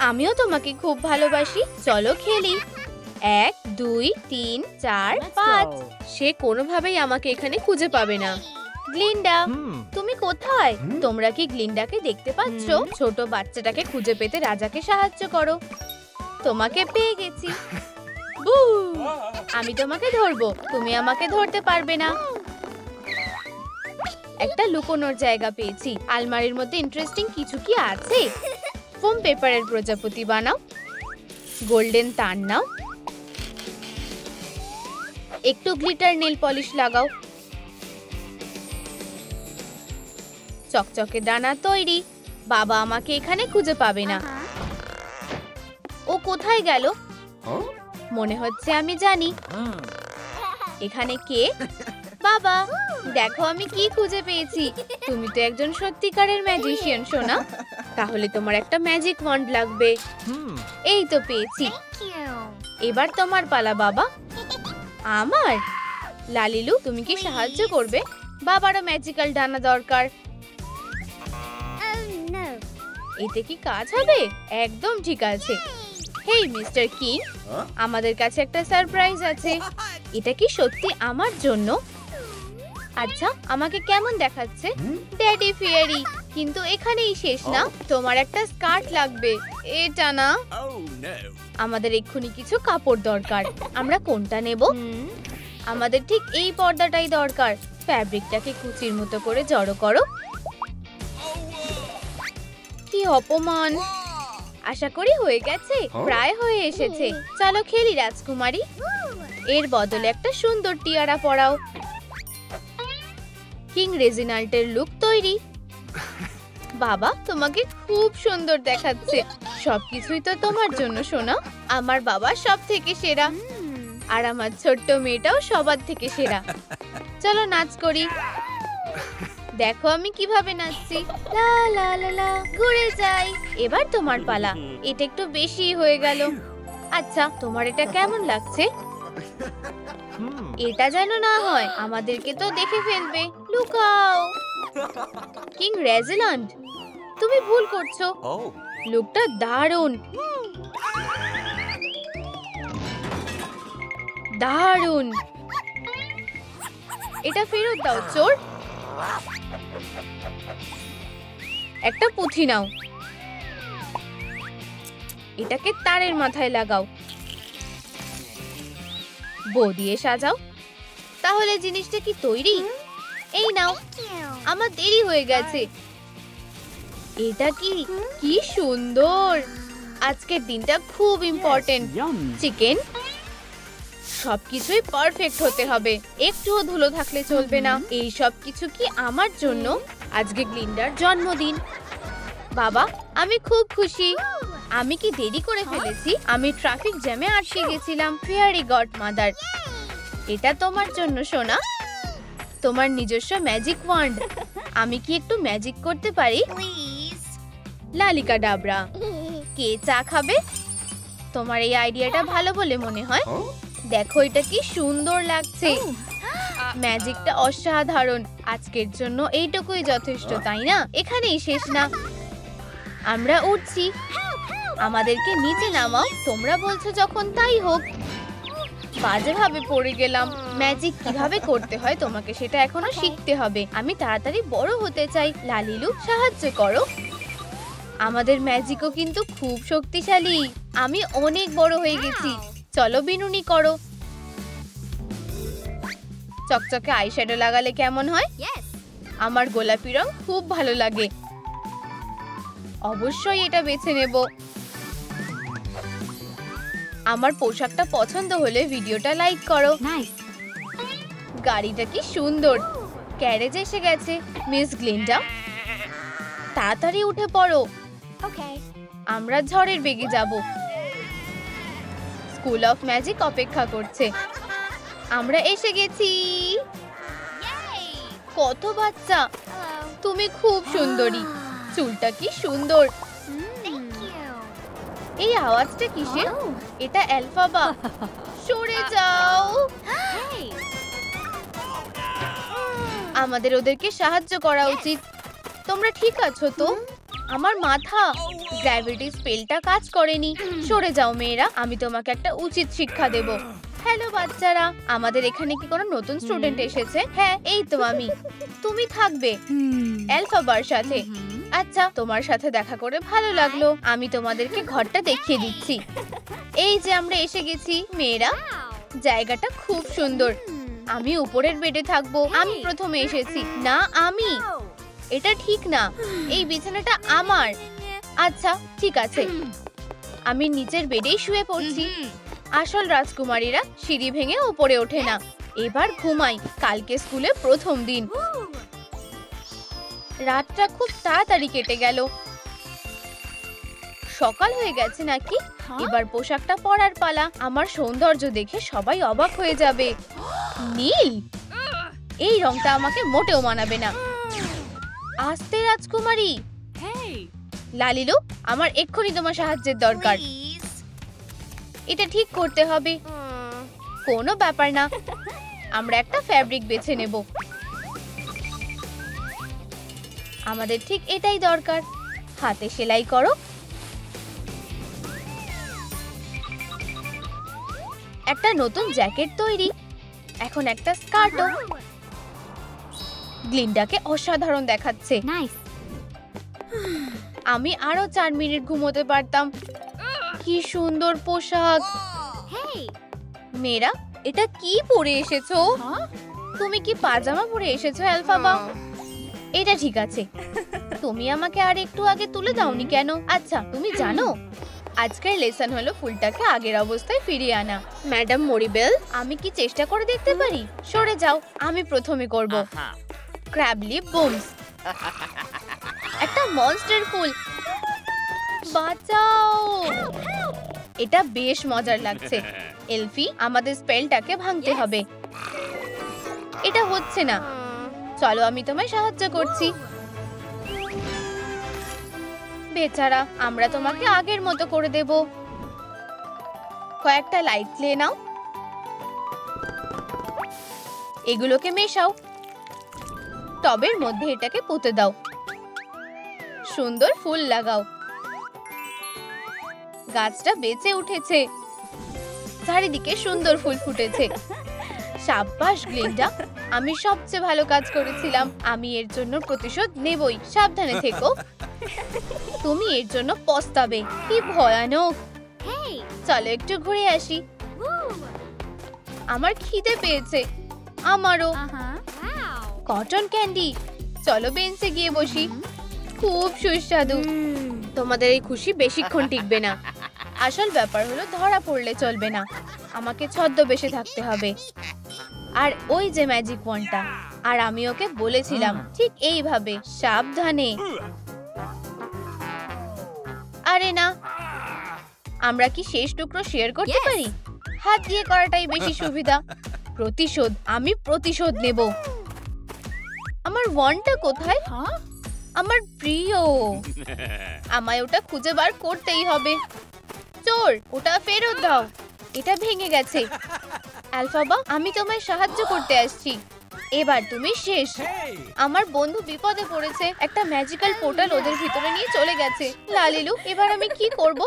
আমিও তোমাকে খুব ভালোবাসি। চলো খেলি। 1 2 3 4 5। সে কোনোভাবেই আমাকে এখানে খুঁজে পাবে না। গ্লিন্ডা, তুমি কোথায়? তোমরা কি গ্লিন্ডাকে দেখতে পাচ্ছ? ছোট বাচ্চাটাকে খুঁজে পেতে রাজাকে সাহায্য করো। তোমাকে পেয়ে গেছি। বু! আমি তোমাকে ধরবো, তুমি আমাকে ধরতে পারবে না। একটা লুকোনোর জায়গা পেয়েছি। আলমারির মধ্যে ইন্টারেস্টিং কিছু কি আছে? ফোম পেপারের প্রজাপতি বানাও। গোল্ডেন তার নাও। একটু গ্লিটার নেল পলিশ লাগাও। চকচকে ডানা তৈরি। বাবা আমাকে এখানে খুঁজে পাবে না। ও কোথায় গেল? মনে হচ্ছে আমি জানি। এখানে কে? বাবা, দেখো আমি কি খুঁজে পেয়েছি। তুমি তো একজন সত্যিকারের ম্যাজিশিয়ান সোনা। তাহলে তোমার একটা ম্যাজিক ওয়ান্ড লাগবে। এই তো পেয়েছি। এবার তোমার পালা বাবা। আমার? লালিলু, তুমি কি সাহায্য করবে? বাবারও ম্যাজিক্যাল ডানা দরকার। এতে কি কাজ হবে? একদম ঠিক আছে। হেই মিস্টার কিং, আমাদের কাছে একটা সারপ্রাইজ আছে। এটা কি সত্যি আমার জন্য? আচ্ছা, আমাকে কেমন দেখাচ্ছে? ড্যাডি ফিয়ারি। কিন্তু এখানেই শেষ না, তোমার একটা স্কার্ট লাগবে। এটা না, আমাদের এক্ষুনি কিছু কাপড় দরকার। আমরা কোনটা নেব? আমাদের ঠিক এই পর্দাটাই দরকার। ফ্যাব্রিকটাকে কুচির মতো করে জড়ো করো। কি অপমান! আশা করি হয়ে গেছে, প্রায় হয়ে এসেছে। চলো খেলি রাজকুমারী। এর বদলে একটা সুন্দর টিয়ারা পরাও। কিং রেজিনাল্টের লুক তৈরি। বাবা, তোমাকে খুব সুন্দর দেখাচ্ছে। সবকিছুই তো তোমার জন্য সোনা। আমার বাবা সব থেকে সেরা, আর আমার ছোট্ট মেয়েটাও সবার থেকে সেরা। চলো নাচ করি। দেখো আমি কিভাবে নাচছি। লা লা লা লা, ঘুরে যাই। এবার তোমার পালা। এটা একটু বেশি হয়ে গেল। আচ্ছা, তোমার এটা কেমন লাগছে? এটা যেন না হয়, আমাদেরকে তো দেখে ফেলবে। লুকাও। কিং রেজিল্যান্ড, তুমি ভুল করছো। লুকটা দারুণ, দারুণ। এটা ফেরত দাও চোর। একটা পুঁথি নাও। এটাকে তারের মাথায় লাগাও। বো দিয়ে সাজাও। তাহলে জিনিসটা কি তৈরি? এই নাও। আমার দেরি হয়ে গেছে। এটা কি? কি সুন্দর! আজকের দিনটা খুব ইম্পর্টেন্ট। চিকেন, সবকিছুই পারফেক্ট হতে হবে। একটুও ধুলো থাকলে চলবে না। এই সব কিছু কি আমার জন্য? আজকে গ্লিন্ডার জন্মদিন। বাবা, আমি খুব খুশি। আমি কি দেরি করে ফেলেছি? আমি ট্রাফিক জ্যামে আটকে গেছিলাম। ফেয়ারি গডমাদার, এটা তোমার জন্য সোনা। তোমার নিজস্ব ম্যাজিক ওয়ান্ড। আমি কি একটু ম্যাজিক করতে পারি? লালিকা ডাবরা। কে চা খাবে? তোমার এই আইডিয়াটা ভালো বলে মনে হয়। দেখো এটা কি সুন্দর লাগছে। ম্যাজিকটা অসাধারণ। আজকের জন্য এইটুকুই যথেষ্ট, তাই না? এখানেই শেষ না, আমরা উঠছি। আমাদেরকে নিচে নামাও। তোমরা বলছো যখন তাই হোক। বাজেভাবে পড়ে গেলাম। ম্যাজিক কিভাবে করতে হয় তোমাকে সেটা এখনো শিখতে হবে। আমি তাড়াতাড়ি বড় হতে চাই। লালিলু, সাহায্য করো। আমাদের ম্যাজিকও কিন্তু খুব শক্তিশালী। আমি অনেক বড় হয়ে গেছি। চলো বিনুনি করো। চকচকে আইশ্যাডো লাগালে কেমন হয়? Yes. আমার গোলাপি রং খুব ভালো লাগে। অবশ্যই এটা বেছে নেব। আমার পোশাকটা পছন্দ হলে ভিডিওটা লাইক করো। Nice. গাড়িটা কি সুন্দর। ক্যারেজ এসে গেছে। মিস গ্লিন্ডা, তাড়াতাড়ি উঠে পড়ো। Okay. আমরা ঝড়ের বেগে যাব। স্কুল অফ ম্যাজিক অপেক্ষা করছে। আমরা এসে গেছি। Yay. কত বাচ্চা। Hello. তুমি খুব সুন্দরী। চুলটা কি সুন্দর। Thank you. এই আওয়াজটা কিসের? Oh. এটা অ্যালফাবা। সরে যাও। Hey. আমাদের ওদেরকে সাহায্য করা উচিত। তোমরা ঠিক আছো তো? আমার মাথা, গ্র্যাভিটি স্পেলটা কাজ করেনি। সরে যাও মেয়েরা, আমি তোমাকে একটা উচিত শিক্ষা দেব। হ্যালো বাচ্চারা, আমাদের এখানে কি কোনো নতুন স্টুডেন্ট এসেছে? হ্যাঁ, এই তো আমি। তুমি থাকবে অ্যালফাবার সাথে। আচ্ছা, তোমার সাথে দেখা করে ভালো লাগলো। আমি তোমাদেরকে ঘরটা দেখিয়ে দিচ্ছি। এই যে আমরা এসে গেছি। মেয়েরা, Wow. জায়গাটা খুব সুন্দর। আমি উপরের বেডে থাকবো। আমি প্রথমে এসেছি। না, আমি। Oh. এটা ঠিক না। এই বিছানাটা আমার। আচ্ছা, ঠিক আছে। আমি নিচের বেডেই শুয়ে পড়ছি। আসল রাজকুমারীরা সিঁড়ি ভেঙে উপরে ওঠে না। এবার ঘুমাই। কালকে স্কুলে প্রথম দিন। Woo. রাতটা খুব তাড়াতাড়ি কেটে গেল। সকাল হয়ে গেছে নাকি? এবার পোশাকটা পরার পালা। আমার সৌন্দর্য দেখে সবাই অবাক হয়ে যাবে। নীল, এই রংটা আমাকে মোটেও মানাবে না। আস্তে রাজকুমারী। Hey. লালিলু, আমার এক্ষুনি তোমার সাহায্যের দরকার। Please. এটা ঠিক করতে হবে। কোনো ব্যাপার না, আমরা একটা ফ্যাব্রিক বেছে নেব। আমাদের ঠিক এটাই দরকার। হাতে সেলাই করো। একটা নতুন জ্যাকেট তৈরি। এখন একটা স্কার্টও। গ্লিন্ডাকে অসাধারণ দেখাচ্ছে। Nice. আমি আরো 4 মিনিট ঘুমোতে পারতাম। কি সুন্দর পোশাক। Hey. মেয়েরা, এটা কি পরে এসেছো? তুমি কি পাজামা পরে এসেছো অ্যালফাবা? এটা ঠিক আছে। তুমি আমাকে আর একটু আগে তুলে দাওনি কেন? আচ্ছা, তুমি জানো আজকের লেসন হলো ফুলটাকে আগের অবস্থায় ফিরিয়ে আনা। ম্যাডাম মরিবেল, আমি কি চেষ্টা করে দেখতে পারি? সরে যাও, আমি প্রথমে করব। ক্র্যাবলি বুমস। একটা মনস্টার ফুল। বাঁচাও। এটা বেশ মজার লাগছে। এলফি, আমাদের স্পেলটাকে ভাঙতে হবে। এটা হচ্ছে না। চলো, আমি তোমায় সাহায্য করছি। বেচারা, আমরা তোমাকে আগের মতো করে দেব। কয়েকটা লাইট নিয়ে নাও। এগুলোকে মেশাও। টবের মধ্যে এটাকে পুঁতে দাও। সুন্দর ফুল লাগাও। গাছটা বেঁচে উঠেছে। চারিদিকে সুন্দর ফুল ফুটেছে। সাব্বাস গ্লিন্ডা, আমি সবচেয়ে ভালো কাজ করেছিলাম। আমি এর জন্য প্রতিশোধ নেবই। সাবধানে থেকো। তুমি এর জন্য পস্তাবে। কি ভয়ানক। Hey. চলো একটু ঘুরে আসি। Woo. আমার খিদে পেয়েছে। আমারও। Wow. Cotton candy. চলো বেঞ্চে গিয়ে বসি। খুব সুস্বাদু। তোমাদের এই খুশি বেশিক্ষণ টিকবে না। আসল ব্যাপার হলো ধরা পড়লে চলবে না। আমাকে ছদ্মবেশে থাকতে হবে। আর ওই যে ম্যাজিক ওয়ান্ডটা, আর আমি ওকে বলেছিলাম ঠিক এইভাবে, সাবধানে। আরে না, আমরা কি শেষ টুকরো শেয়ার করতে পারি? হাত দিয়ে করাটাই বেশি সুবিধা। প্রতিশোধ, আমি প্রতিশোধ নেব। আমার ওয়ান্ডটা কোথায়? আমার প্রিয়। আমায় ওটা খুঁজে বার করতেই হবে। চোর, ওটা ফেরত দাও। এটা ভেঙে গেছে। অ্যালফাবা, আমি তোমায় সাহায্য করতে আসছি। এবার তুমি শেষ। Hey! আমার বন্ধু বিপদে পড়েছে, একটা ম্যাজিক্যাল পোর্টাল ওদের ভিতরে নিয়ে চলে গেছে। লালিলু, এবার আমি কি করব?